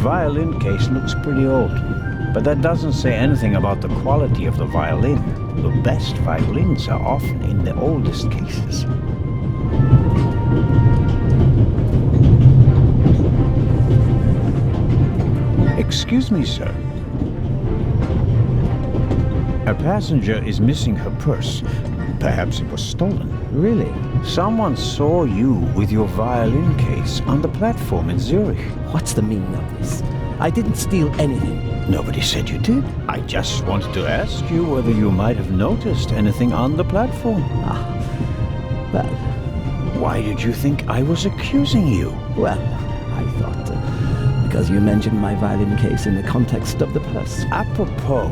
violin case looks pretty old, but that doesn't say anything about the quality of the violin. The best violins are often in the oldest cases. Excuse me, sir. A passenger is missing her purse. Perhaps it was stolen. Really? Someone saw you with your violin case on the platform in Zurich. What's the meaning of this? I didn't steal anything. Nobody said you did. I just wanted to ask you whether you might have noticed anything on the platform. Well... Why did you think I was accusing you? Well, I thought... because you mentioned my violin case in the context of the purse. Apropos,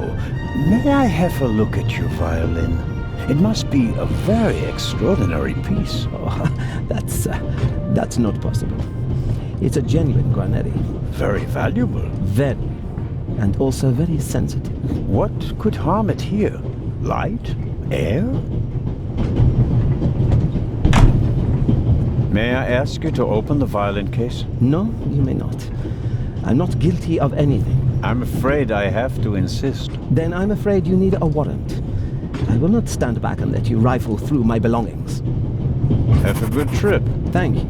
may I have a look at your violin? It must be a very extraordinary piece. Oh, that's not possible. It's a genuine Guarneri. Very valuable. Very. And also very sensitive. What could harm it here? Light? Air? May I ask you to open the violin case? No, you may not. I'm not guilty of anything. I'm afraid I have to insist. Then I'm afraid you need a warrant. I will not stand back and let you rifle through my belongings. Have a good trip. Thank you.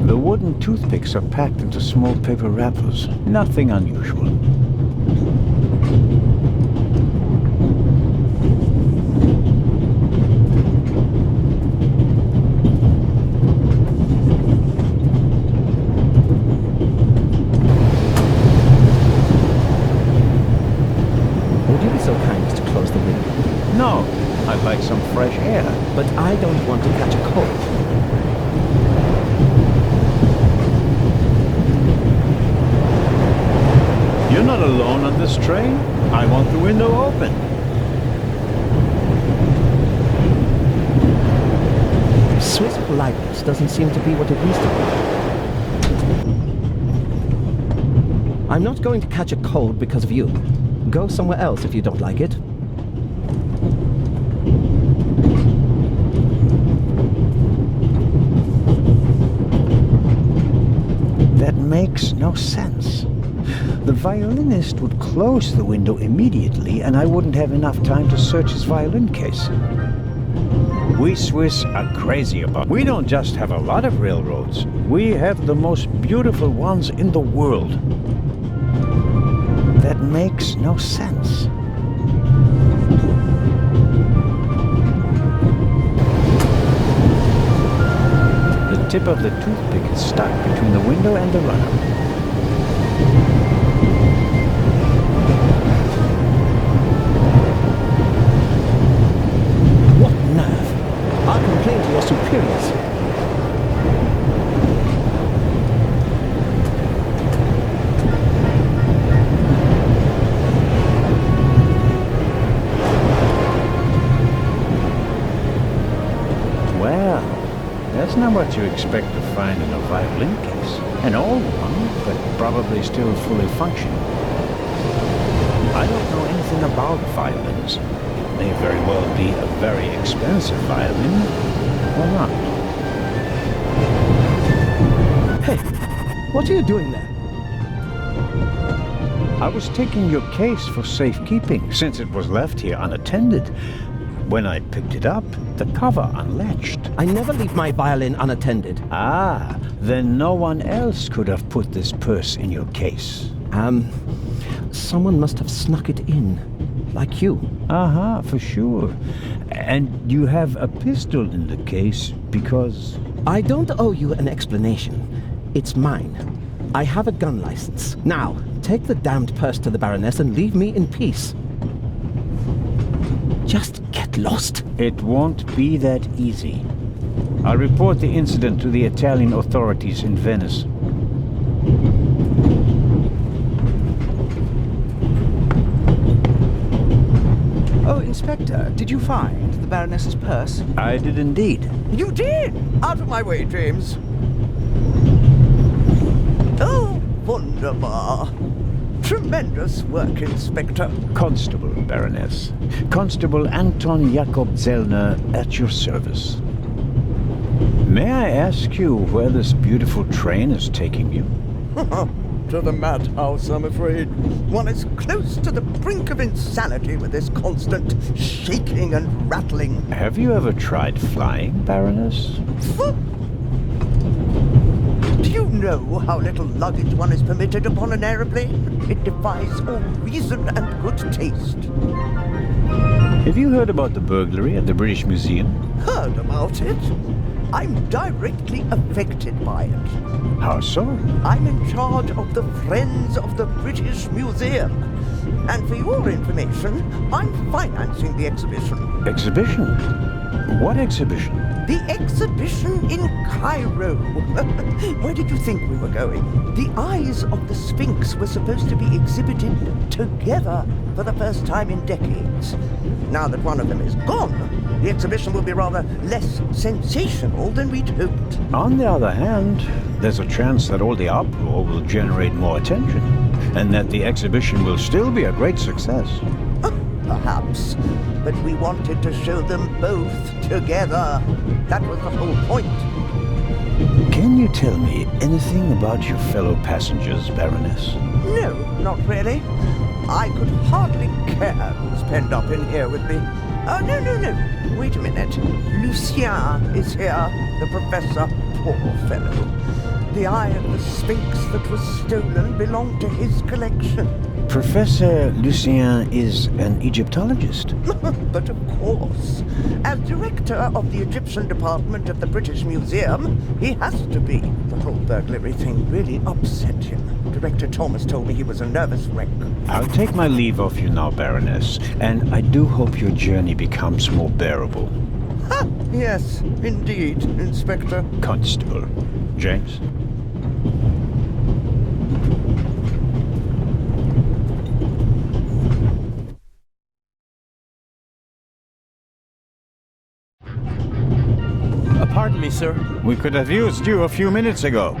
The wooden toothpicks are packed into small paper wrappers. Nothing unusual. Would you be so kind as to close the window? No, I'd like some fresh air. But I don't want to catch a cold. You're not alone on this train. I want the window open. Swiss politeness doesn't seem to be what it used to be. I'm not going to catch a cold because of you. Go somewhere else if you don't like it. That makes no sense. The violinist would close the window immediately, and I wouldn't have enough time to search his violin case. We Swiss are crazy about it. We don't just have a lot of railroads. We have the most beautiful ones in the world. That makes no sense. The tip of the toothpick is stuck between the window and the runner. I'll complain to your superiors. Well, that's not what you expect to find in a violin case. An old one, but probably still fully functional. I don't know anything about violins. May very well be a very expensive violin, or not. Hey, what are you doing there? I was taking your case for safekeeping, since it was left here unattended. When I picked it up, the cover unlatched. I never leave my violin unattended. Ah, then no one else could have put this purse in your case. Someone must have snuck it in. Like you. Uh-huh, for sure. And you have a pistol in the case because... I don't owe you an explanation. It's mine. I have a gun license. Now, take the damned purse to the Baroness and leave me in peace. Just get lost. It won't be that easy. I'll report the incident to the Italian authorities in Venice. Oh, Inspector, did you find the Baroness's purse? I did indeed. You did? Out of my way, James. wunderbar. Tremendous work, Inspector. Constable, Baroness. Constable Anton Jakob Zellner at your service. May I ask you where this beautiful train is taking you? To the madhouse, I'm afraid. One is close to the brink of insanity with this constant shaking and rattling. Have you ever tried flying, Baroness? Do you know how little luggage one is permitted upon an aeroplane? It defies all reason and good taste. Have you heard about the burglary at the British Museum? Heard about it? I'm directly affected by it. How so? I'm in charge of the Friends of the British Museum. And for your information, I'm financing the exhibition. Exhibition? What exhibition? The exhibition in Cairo. Where did you think we were going? The eyes of the Sphinx were supposed to be exhibited together for the first time in decades. Now that one of them is gone, the exhibition will be rather less sensational than we'd hoped. On the other hand, there's a chance that all the uproar will generate more attention, and that the exhibition will still be a great success. Perhaps, but we wanted to show them both together. That was the whole point. Can you tell me anything about your fellow passengers, Baroness? No, not really. I could hardly care who's penned up in here with me. Oh, no. Wait a minute. Lucien is here, the professor. Poor fellow. The eye of the Sphinx that was stolen belonged to his collection. Professor Lucien is an Egyptologist. But of course, as director of the Egyptian department of the British Museum, he has to be. The whole burglary thing really upset him. Director Thomas told me he was a nervous wreck. I'll take my leave of you now, Baroness, and I do hope your journey becomes more bearable. Ha! Yes, indeed, Inspector. Constable. James? Pardon me, sir. We could have used you a few minutes ago.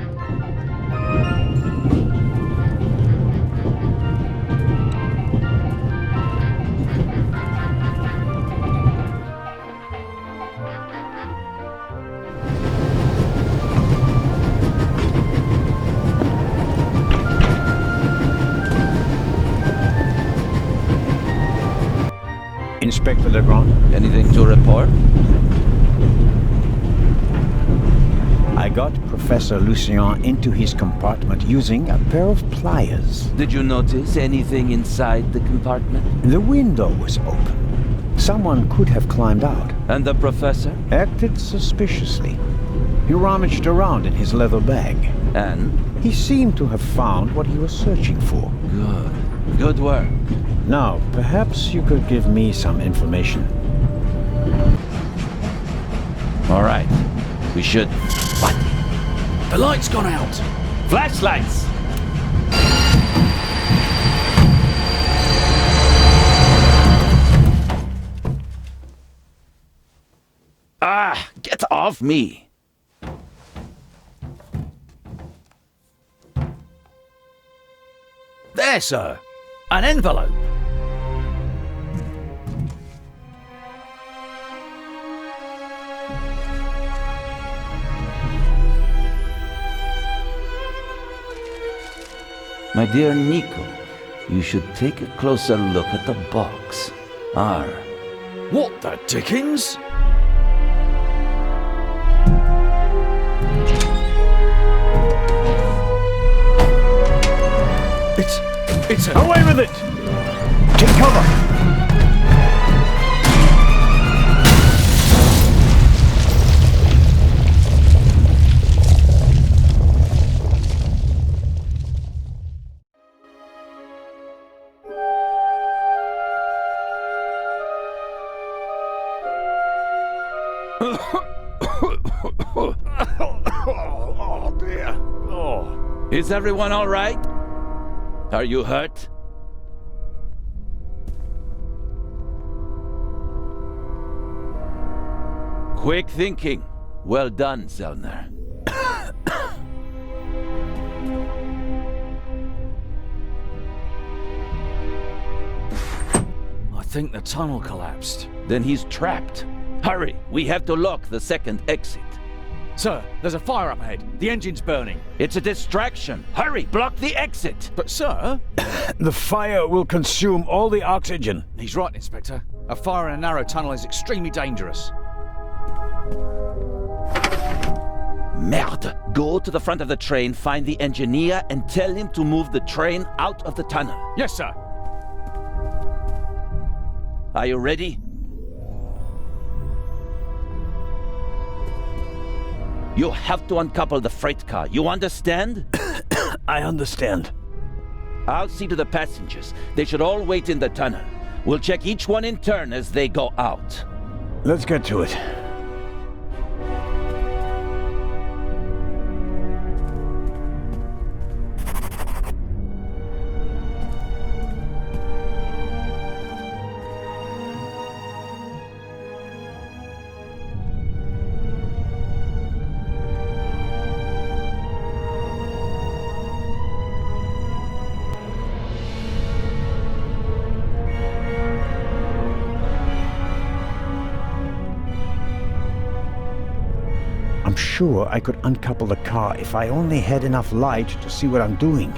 Inspector Legrand? Anything to report? I got Professor Lucien into his compartment using a pair of pliers. Did you notice anything inside the compartment? The window was open. Someone could have climbed out. And the professor? Acted suspiciously. He rummaged around in his leather bag. And? He seemed to have found what he was searching for. Good. Good work. Now, perhaps you could give me some information. All right. We should... What? The light's gone out. Flashlights! Ah! Get off me! There, sir. An envelope. My dear Nico, you should take a closer look at the box. R. What the dickens? It's a... Away with it! Take cover! Oh, dear. Oh. Is everyone all right? Are you hurt? Quick thinking. Well done, Zellner. think the tunnel collapsed. Then he's trapped. Hurry, we have to lock the second exit. Sir, there's a fire up ahead. The engine's burning. It's a distraction. Hurry, block the exit. But sir... The fire will consume all the oxygen. He's right, Inspector. A fire in a narrow tunnel is extremely dangerous. Merde. Go to the front of the train, find the engineer, and tell him to move the train out of the tunnel. Yes, sir. Are you ready? You have to uncouple the freight car. You understand? I understand. I'll see to the passengers. They should all wait in the tunnel. We'll check each one in turn as they go out. Let's get to it. I'm sure I could uncouple the car if I only had enough light to see what I'm doing.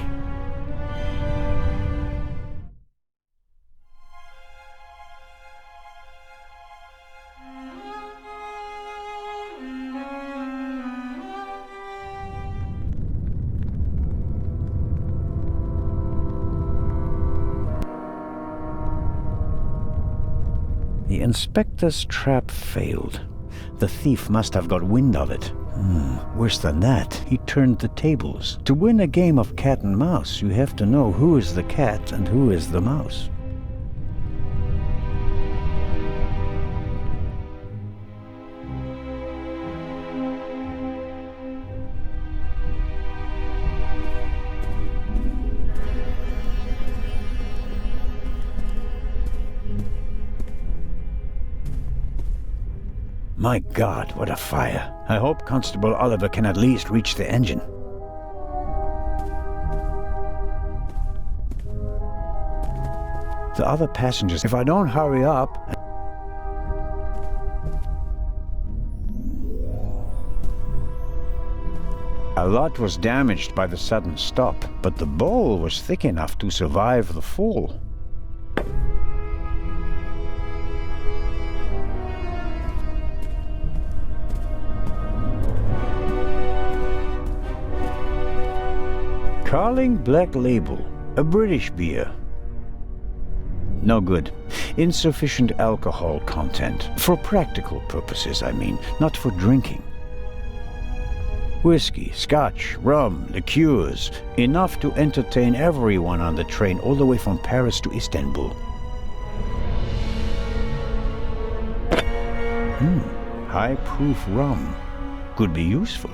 The inspector's trap failed. The thief must have got wind of it. Worse than that, he turned the tables. To win a game of cat and mouse, you have to know who is the cat and who is the mouse. My God, what a fire. I hope Constable Oliver can at least reach the engine. The other passengers, if I don't hurry up... A lot was damaged by the sudden stop, but the bowl was thick enough to survive the fall. Carling Black Label, a British beer. No good. Insufficient alcohol content. For practical purposes, I mean, not for drinking. Whiskey, scotch, rum, liqueurs, enough to entertain everyone on the train all the way from Paris to Istanbul. High-proof rum. Could be useful.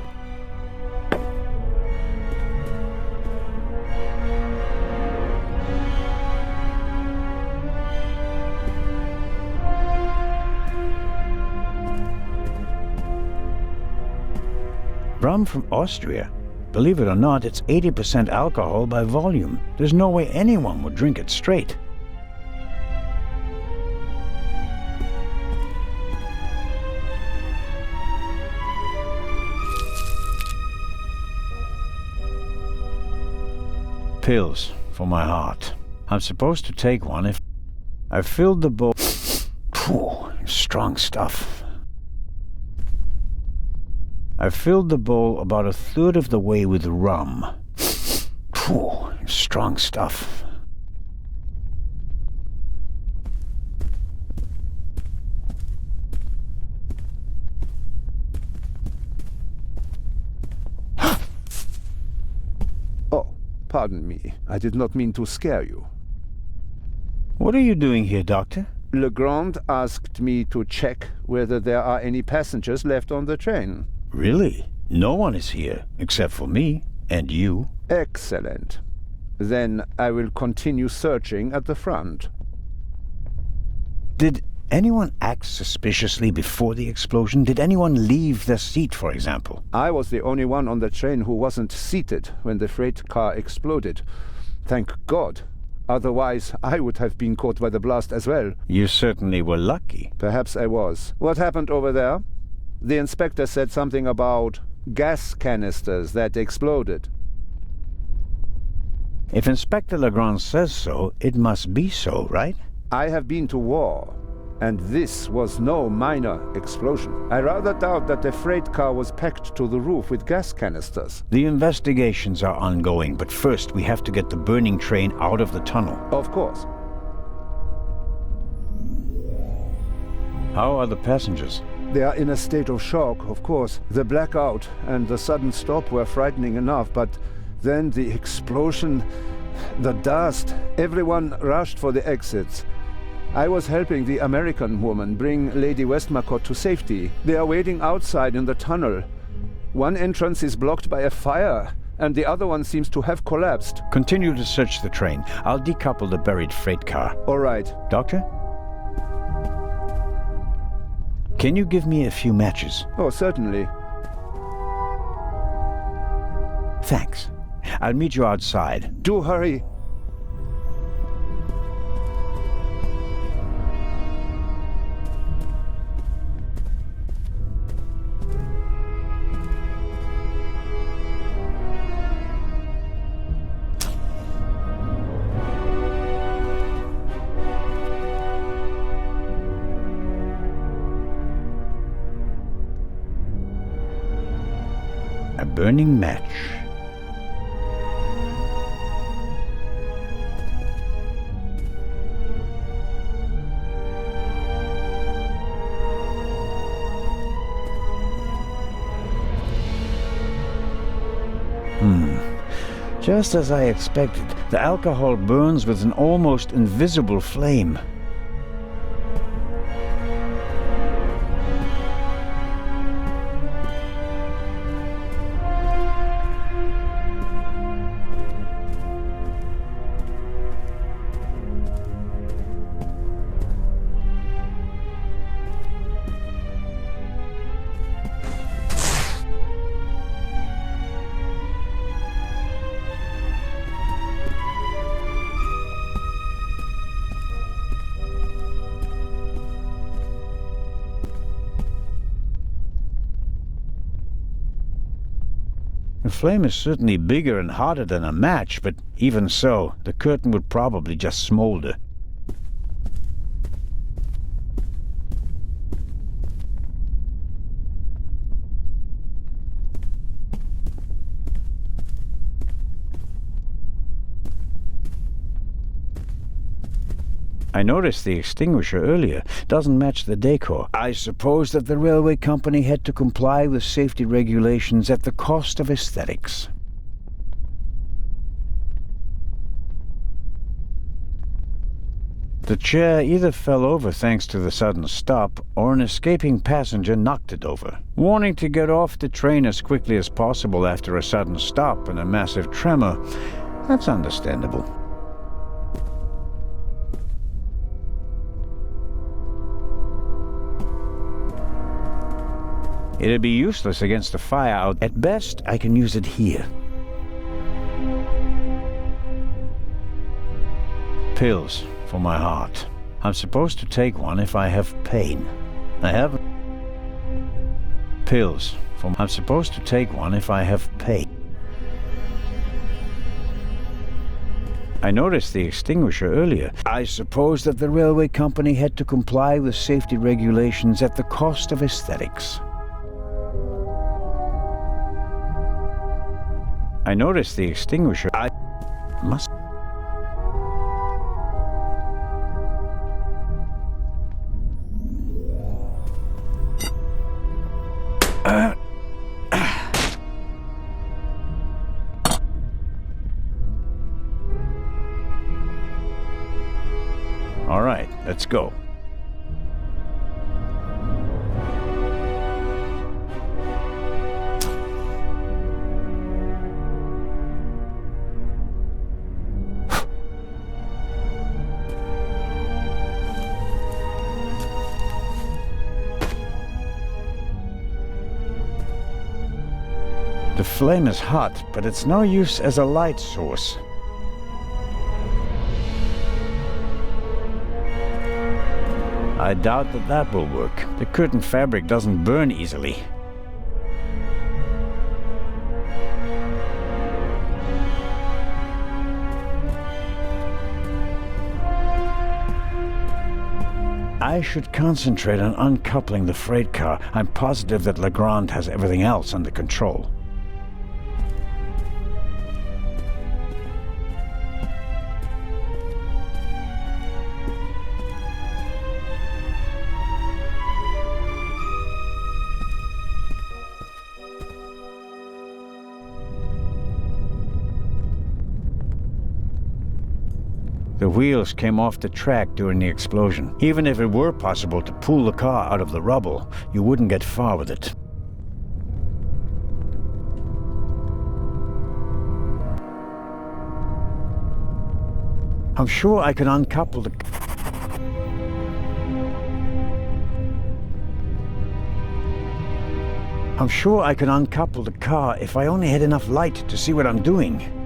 Rum from Austria. Believe it or not, it's 80% alcohol by volume. There's no way anyone would drink it straight. Pills for my heart. I'm supposed to take one if... I filled the bowl... Phew, strong stuff. I filled the bowl about a third of the way with rum. Phew, strong stuff. Oh, pardon me. I did not mean to scare you. What are you doing here, Doctor? Legrand asked me to check whether there are any passengers left on the train. Really? No one is here, except for me and you. Excellent. Then I will continue searching at the front. Did anyone act suspiciously before the explosion? Did anyone leave their seat, for example? I was the only one on the train who wasn't seated when the freight car exploded. Thank God. Otherwise, I would have been caught by the blast as well. You certainly were lucky. Perhaps I was. What happened over there? The inspector said something about gas canisters that exploded. If Inspector Legrand says so, it must be so, right? I have been to war, and this was no minor explosion. I rather doubt that the freight car was packed to the roof with gas canisters. The investigations are ongoing, but first we have to get the burning train out of the tunnel. Of course. How are the passengers? They are in a state of shock, of course. The blackout and the sudden stop were frightening enough, but then the explosion, the dust, everyone rushed for the exits. I was helping the American woman bring Lady Westmacott to safety. They are waiting outside in the tunnel. One entrance is blocked by a fire, and the other one seems to have collapsed. Continue to search the train. I'll decouple the buried freight car. All right. Doctor? Can you give me a few matches? Oh, certainly. Thanks. I'll meet you outside. Do hurry. A burning match. Just as I expected, the alcohol burns with an almost invisible flame. The flame is certainly bigger and hotter than a match, but even so, the curtain would probably just smolder. I noticed the extinguisher earlier. Doesn't match the decor. I suppose that the railway company had to comply with safety regulations at the cost of aesthetics. The chair either fell over thanks to the sudden stop, or an escaping passenger knocked it over. Wanting to get off the train as quickly as possible after a sudden stop and a massive tremor, that's understandable. It'd be useless against the fire out. At best, I can use it here. Pills for my heart. I'm supposed to take one if I have pain. I have pills for... I'm supposed to take one if I have pain. I noticed the extinguisher earlier. I suppose that the railway company had to comply with safety regulations at the cost of aesthetics. I noticed the extinguisher. I must... All right, let's go. The flame is hot, but it's no use as a light source. I doubt that that will work. The curtain fabric doesn't burn easily. I should concentrate on uncoupling the freight car. I'm positive that Legrand has everything else under control. The wheels came off the track during the explosion. Even if it were possible to pull the car out of the rubble, you wouldn't get far with it. I'm sure I can uncouple the... I'm sure I can uncouple the car if I only had enough light to see what I'm doing.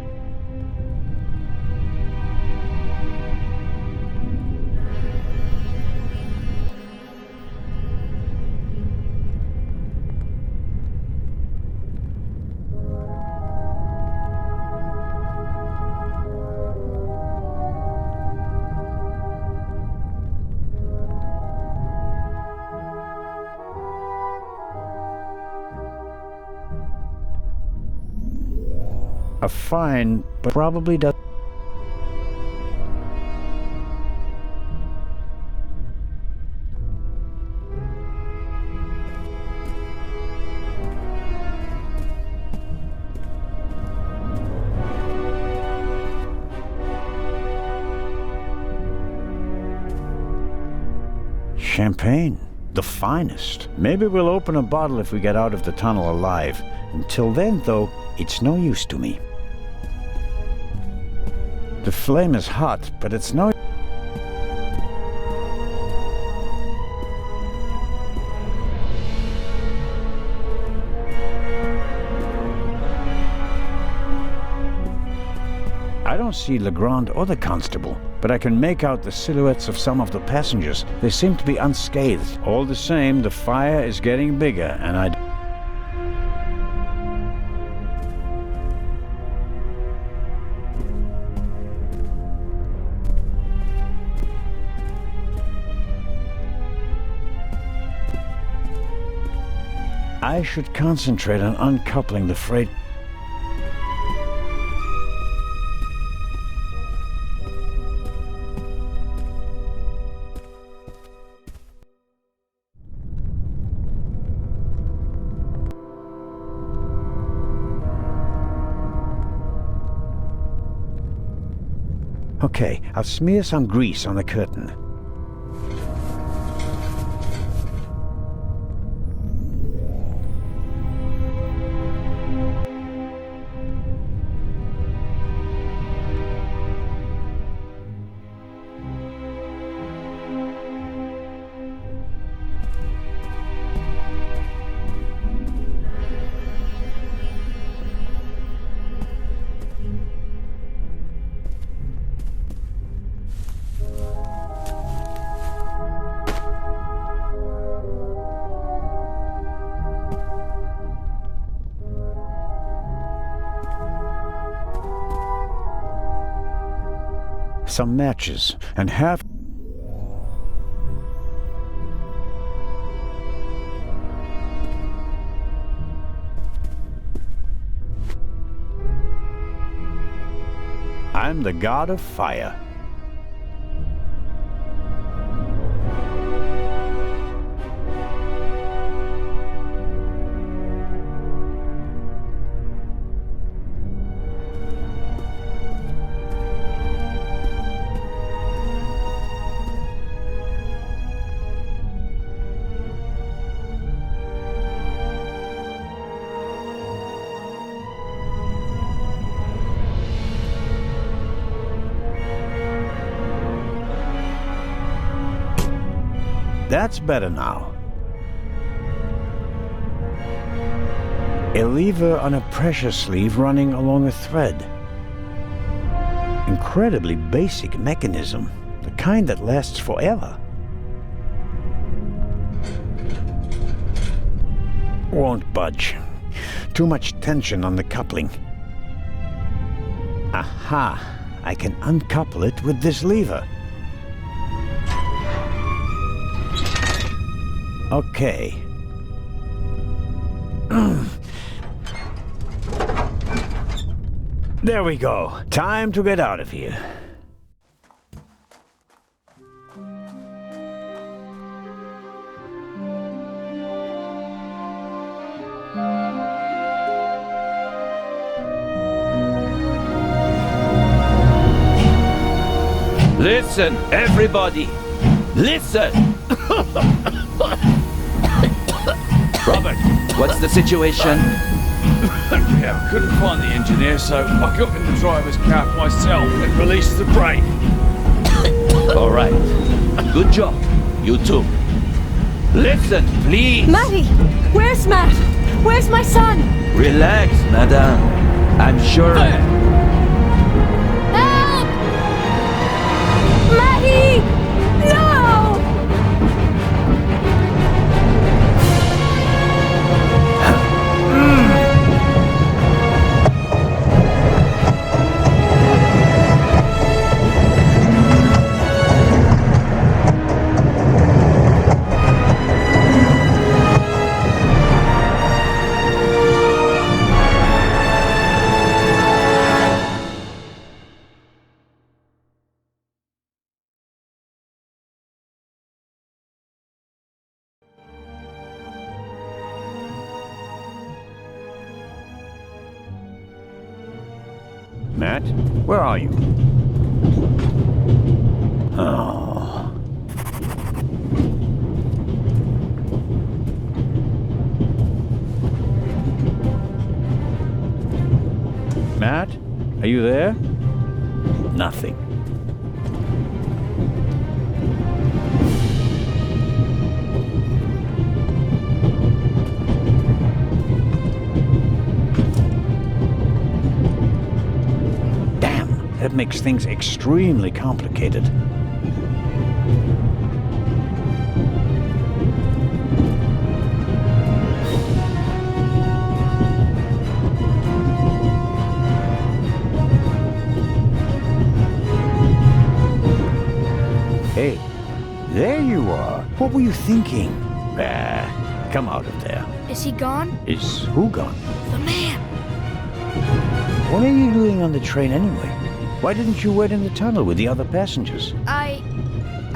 A fine, but probably does. Champagne, the finest. Maybe we'll open a bottle if we get out of the tunnel alive. Until then, though, it's no use to me. The flame is hot, but it's no... I don't see Legrand or the constable, but I can make out the silhouettes of some of the passengers. They seem to be unscathed. All the same, the fire is getting bigger, and I should concentrate on uncoupling the freight. Okay, I'll smear some grease on the curtain. Some matches, and half... I'm the god of fire. That's better now. A lever on a pressure sleeve running along a thread. Incredibly basic mechanism, the kind that lasts forever. Won't budge. Too much tension on the coupling. Aha! I can uncouple it with this lever. Okay. There we go. Time to get out of here. Listen, everybody! Listen! Robert, what's the situation? Yeah, I couldn't find the engineer, so I got in the driver's cab myself and released the brake. All right. Good job. You too. Listen, please. Matty! Where's Matt? Where's my son? Relax, madame. I'm sure... There! Help! Matty! No! Matt, where are you? Oh. Matt, are you there? Nothing. That makes things extremely complicated. Hey, there you are. What were you thinking? Come out of there. Is he gone? Is who gone? The man! What are you doing on the train anyway? Why didn't you wait in the tunnel with the other passengers? I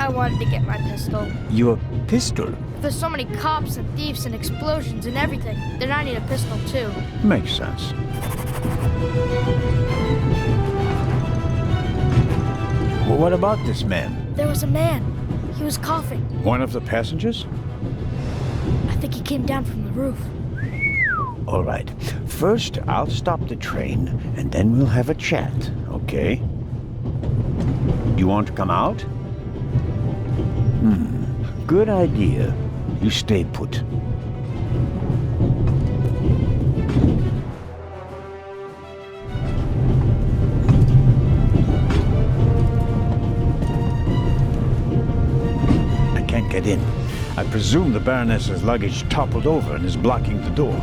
wanted to get my pistol. Your pistol? There's so many cops and thieves and explosions and everything. Then I need a pistol too. Makes sense. What about this man? There was a man. He was coughing. One of the passengers? I think he came down from the roof. All right. First, I'll stop the train, and then we'll have a chat, okay? You want to come out? Good idea. You stay put. I can't get in. I presume the Baroness's luggage toppled over and is blocking the door.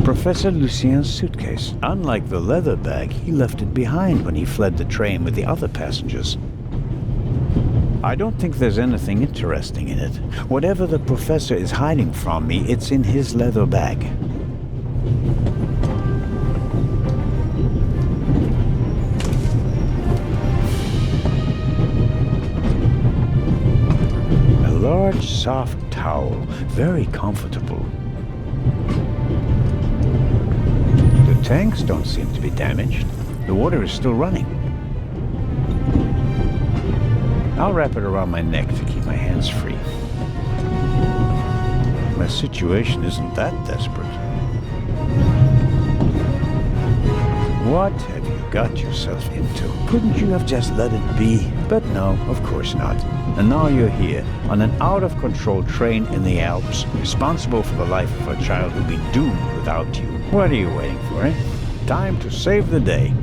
Professor Lucien's suitcase. Unlike the leather bag, he left it behind when he fled the train with the other passengers. I don't think there's anything interesting in it. Whatever the professor is hiding from me, it's in his leather bag. A large, soft towel, very comfortable. The tanks don't seem to be damaged. The water is still running. I'll wrap it around my neck to keep my hands free. My situation isn't that desperate. What have you got yourself into? Couldn't you have just let it be? But no, of course not. And now you're here, on an out-of-control train in the Alps, responsible for the life of a child who'll be doomed without you. What are you waiting for, eh? Time to save the day.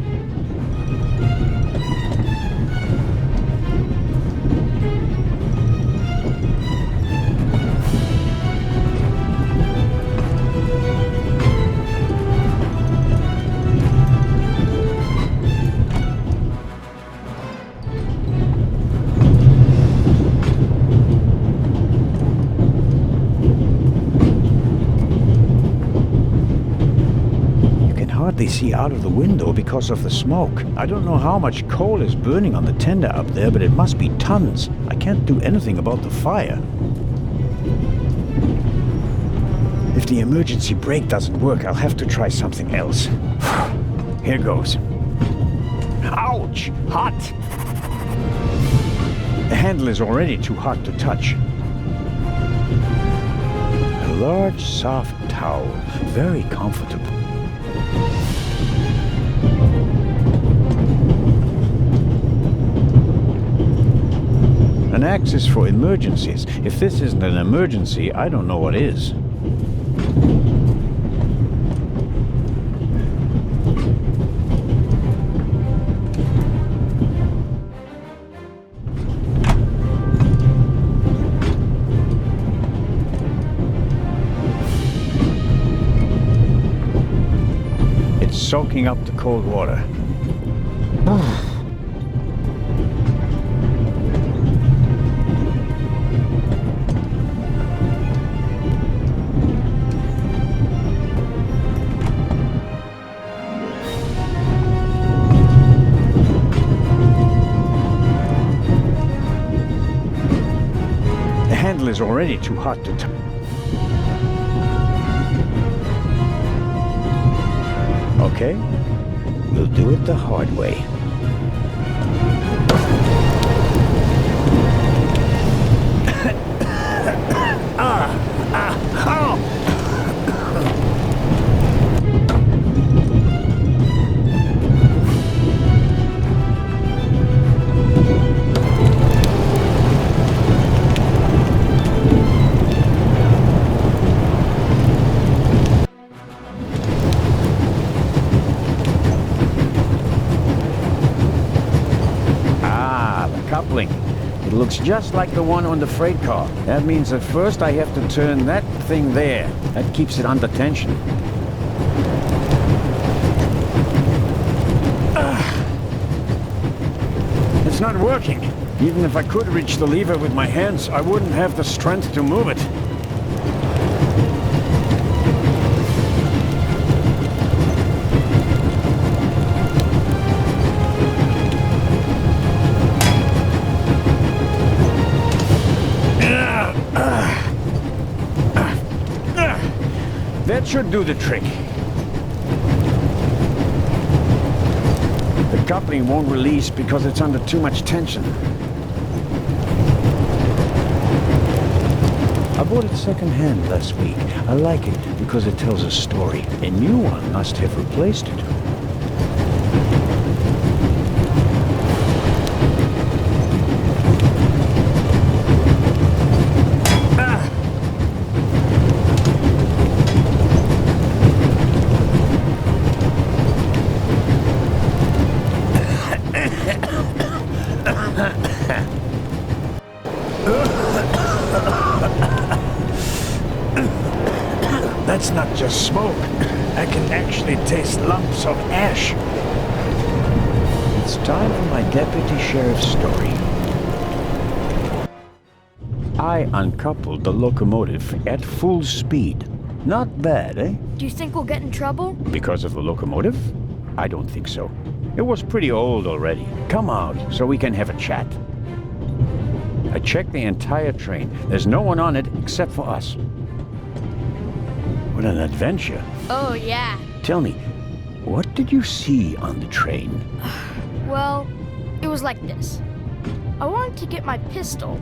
Hardly see out of the window because of the smoke. I don't know how much coal is burning on the tender up there, but it must be tons. I can't do anything about the fire. If the emergency brake doesn't work, I'll have to try something else. Here goes. Ouch! Hot! The handle is already too hot to touch. A large, soft towel. Very comfortable. An axe is for emergencies. If this isn't an emergency, I don't know what is. It's soaking up the cold water. Is already too hot to touch. Okay, we'll do it the hard way. It looks just like the one on the freight car. That means at first I have to turn that thing there. That keeps it under tension. It's not working. Even if I could reach the lever with my hands, I wouldn't have the strength to move it. That should do the trick. The coupling won't release because it's under too much tension. I bought it second-hand last week. I like it because it tells a story. A new one must have replaced it. That's not just smoke. I can actually taste lumps of ash. It's time for my deputy sheriff's story. I uncoupled the locomotive at full speed. Not bad, eh? Do you think we'll get in trouble? Because of the locomotive? I don't think so. It was pretty old already. Come out so we can have a chat. I checked the entire train. There's no one on it except for us. What an adventure. Oh, yeah. Tell me, what did you see on the train? Well, it was like this. I wanted to get my pistol.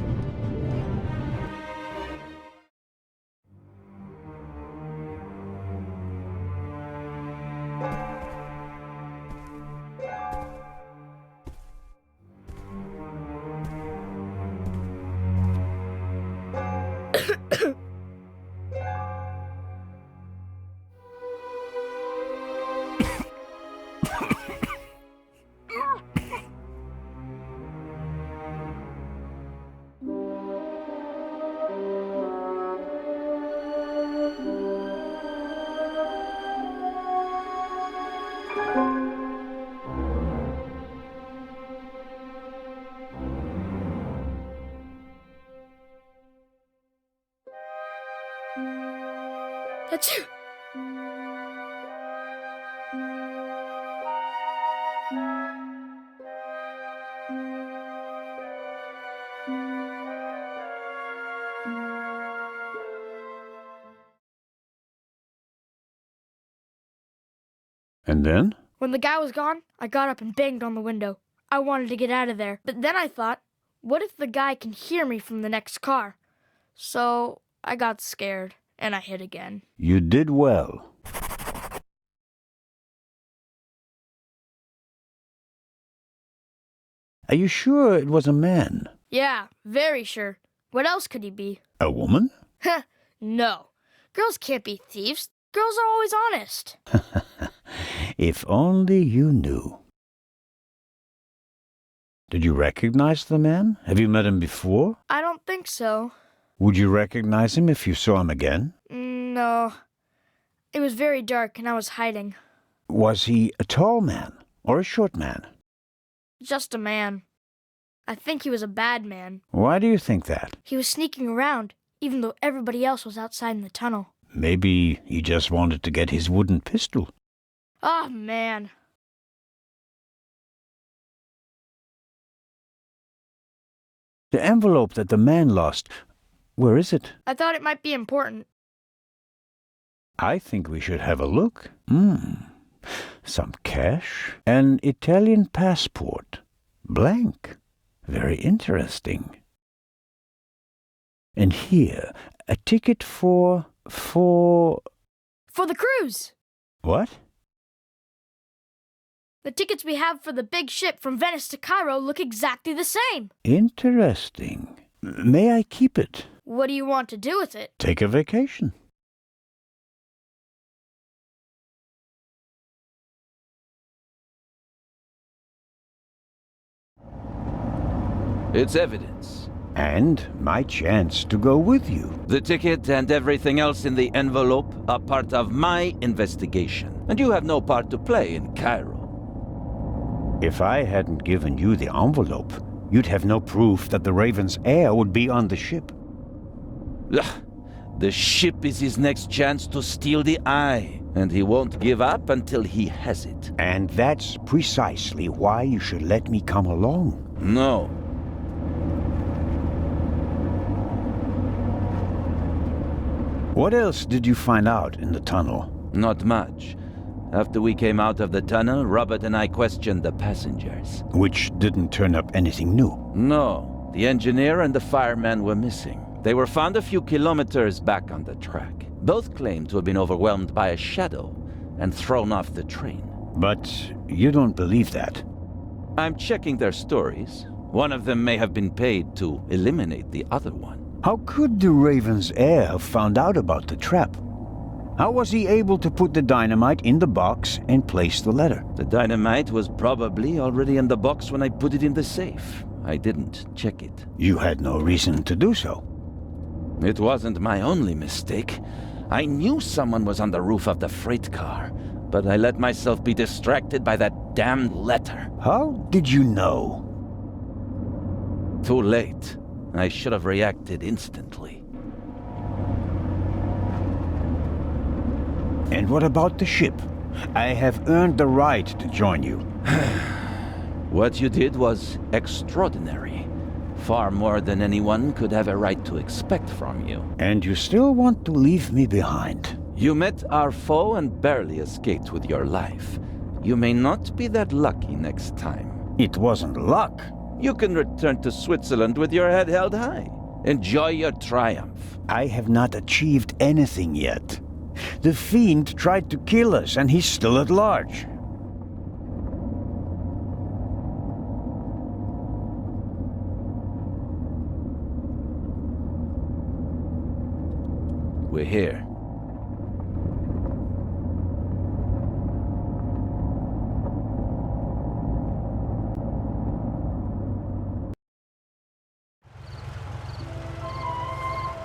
That's you. And then? When the guy was gone, I got up and banged on the window. I wanted to get out of there, but then I thought, what if the guy can hear me from the next car? So I got scared, and I hid again. You did well. Are you sure it was a man? Yeah, very sure. What else could he be? A woman? Heh, no. Girls can't be thieves. Girls are always honest. If only you knew. Did you recognize the man? Have you met him before? I don't think so. Would you recognize him if you saw him again? No. It was very dark and I was hiding. Was he a tall man or a short man? Just a man. I think he was a bad man. Why do you think that? He was sneaking around, even though everybody else was outside in the tunnel. Maybe he just wanted to get his wooden pistol. Oh, man. The envelope that the man lost, where is it? I thought it might be important. I think we should have a look. Some cash. An Italian passport. Blank. Very interesting. And here, a ticket for... For the cruise! What? The tickets we have for the big ship from Venice to Cairo look exactly the same. Interesting. May I keep it? What do you want to do with it? Take a vacation. It's evidence. And my chance to go with you. The ticket and everything else in the envelope are part of my investigation, and you have no part to play in Cairo. If I hadn't given you the envelope, you'd have no proof that the Raven's heir would be on the ship. Ugh. The ship is his next chance to steal the eye, and he won't give up until he has it. And that's precisely why you should let me come along. No. What else did you find out in the tunnel? Not much. After we came out of the tunnel, Robert and I questioned the passengers. Which didn't turn up anything new. No, the engineer and the fireman were missing. They were found a few kilometers back on the track. Both claimed to have been overwhelmed by a shadow and thrown off the train. But you don't believe that. I'm checking their stories. One of them may have been paid to eliminate the other one. How could the Raven's heir have found out about the trap? How was he able to put the dynamite in the box and place the letter? The dynamite was probably already in the box when I put it in the safe. I didn't check it. You had no reason to do so. It wasn't my only mistake. I knew someone was on the roof of the freight car, but I let myself be distracted by that damned letter. How did you know? Too late. I should have reacted instantly. And what about the ship? I have earned the right to join you. What you did was extraordinary. Far more than anyone could have a right to expect from you. And you still want to leave me behind? You met our foe and barely escaped with your life. You may not be that lucky next time. It wasn't luck. You can return to Switzerland with your head held high. Enjoy your triumph. I have not achieved anything yet. The Fiend tried to kill us, and he's still at large. We're here.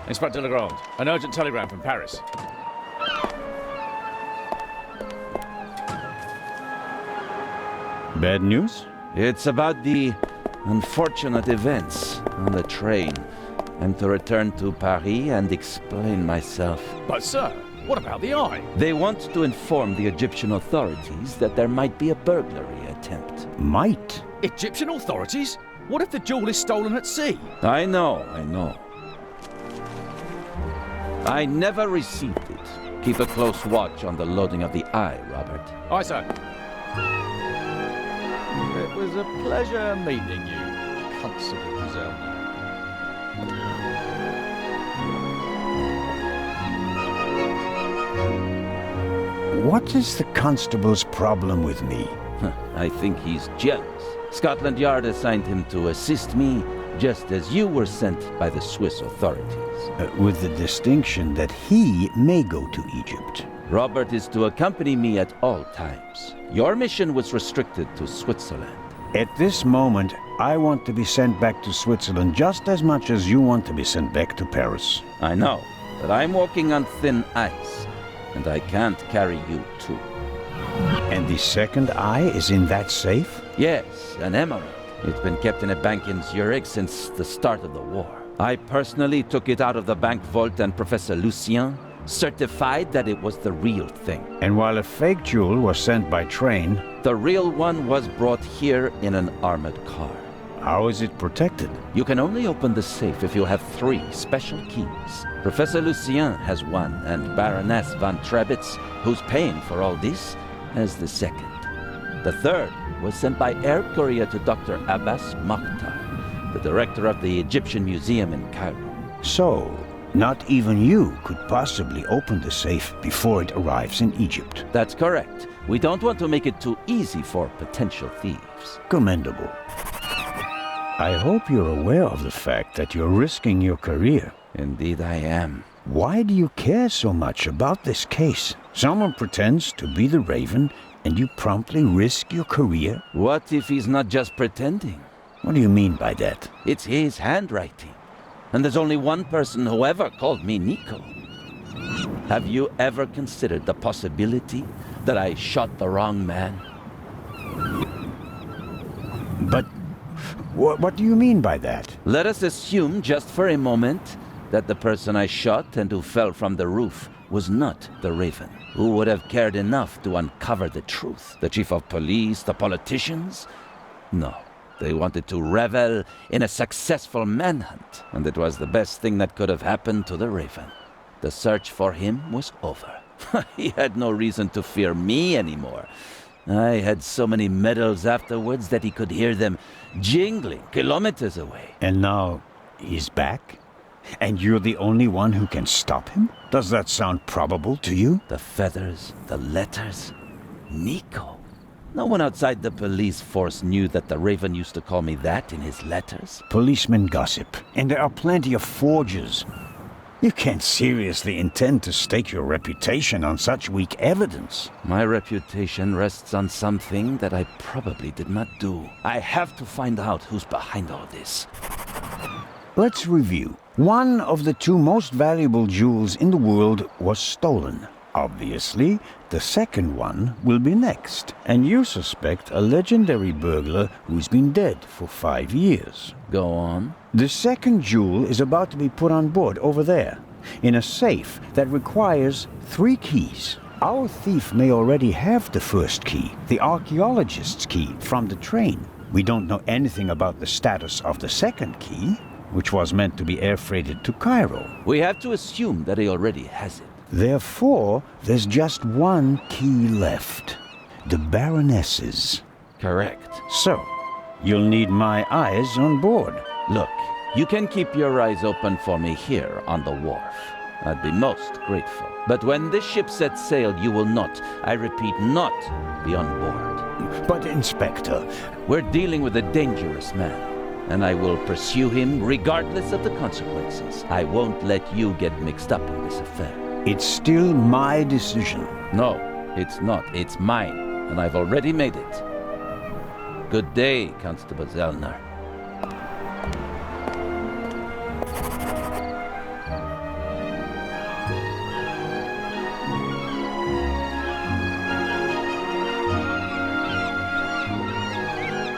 Inspector Legrand, an urgent telegram from Paris. Bad news? It's about the unfortunate events on the train. I'm to return to Paris and explain myself. But sir, What about the eye? They want to inform the Egyptian authorities that there might be a burglary attempt. Might. Egyptian authorities? What if the jewel is stolen at sea? I know. I never received it. Keep a close watch on the loading of the eye, Robert. Aye, sir. It was a pleasure meeting you, Constable Zellner. What is the constable's problem with me? I think he's jealous. Scotland Yard assigned him to assist me, just as you were sent by the Swiss authorities. With the distinction that he may go to Egypt. Robert is to accompany me at all times. Your mission was restricted to Switzerland. At this moment, I want to be sent back to Switzerland just as much as you want to be sent back to Paris. I know, but I'm walking on thin ice, and I can't carry you too. And the second eye is in that safe? Yes, an emerald. It's been kept in a bank in Zurich since the start of the war. I personally took it out of the bank vault, and Professor Lucien certified that it was the real thing. And while a fake jewel was sent by train, the real one was brought here in an armored car. How is it protected? You can only open the safe if you have 3 special keys. Professor Lucien has one, and Baroness von Trebitz, who's paying for all this, has the second. The third was sent by air courier to Dr. Abbas Mokhtar, the director of the Egyptian Museum in Cairo. So, not even you could possibly open the safe before it arrives in Egypt. That's correct. We don't want to make it too easy for potential thieves. Commendable. I hope you're aware of the fact that you're risking your career. Indeed I am. Why do you care so much about this case? Someone pretends to be the Raven, and you promptly risk your career? What if he's not just pretending? What do you mean by that? It's his handwriting. And there's only one person who ever called me Nico. Have you ever considered the possibility that I shot the wrong man? But what do you mean by that? Let us assume just for a moment that the person I shot and who fell from the roof was not the Raven. Who would have cared enough to uncover the truth? The chief of police, the politicians? No. They wanted to revel in a successful manhunt, and it was the best thing that could have happened to the Raven. The search for him was over. He had no reason to fear me anymore. I had so many medals afterwards that he could hear them jingling kilometers away. And now he's back? And you're the only one who can stop him? Does that sound probable to you? The feathers, the letters, Nico. No one outside the police force knew that the Raven used to call me that in his letters. Policemen gossip, and there are plenty of forgers. You can't seriously intend to stake your reputation on such weak evidence. My reputation rests on something that I probably did not do. I have to find out who's behind all this. Let's review. One of the 2 most valuable jewels in the world was stolen. Obviously, the second one will be next, and you suspect a legendary burglar who's been dead for 5 years. Go on. The second jewel is about to be put on board over there, in a safe that requires 3 keys. Our thief may already have the first key, the archaeologist's key from the train. We don't know anything about the status of the second key, which was meant to be air freighted to Cairo. We have to assume that he already has it. Therefore, there's just 1 key left. The Baroness's. Correct. So, you'll need my eyes on board. Look, you can keep your eyes open for me here on the wharf. I'd be most grateful. But when this ship sets sail, you will not, I repeat, not be on board. But, Inspector... We're dealing with a dangerous man, and I will pursue him regardless of the consequences. I won't let you get mixed up in this affair. It's still my decision. No, it's not. It's mine, and I've already made it. Good day, Constable Zellner.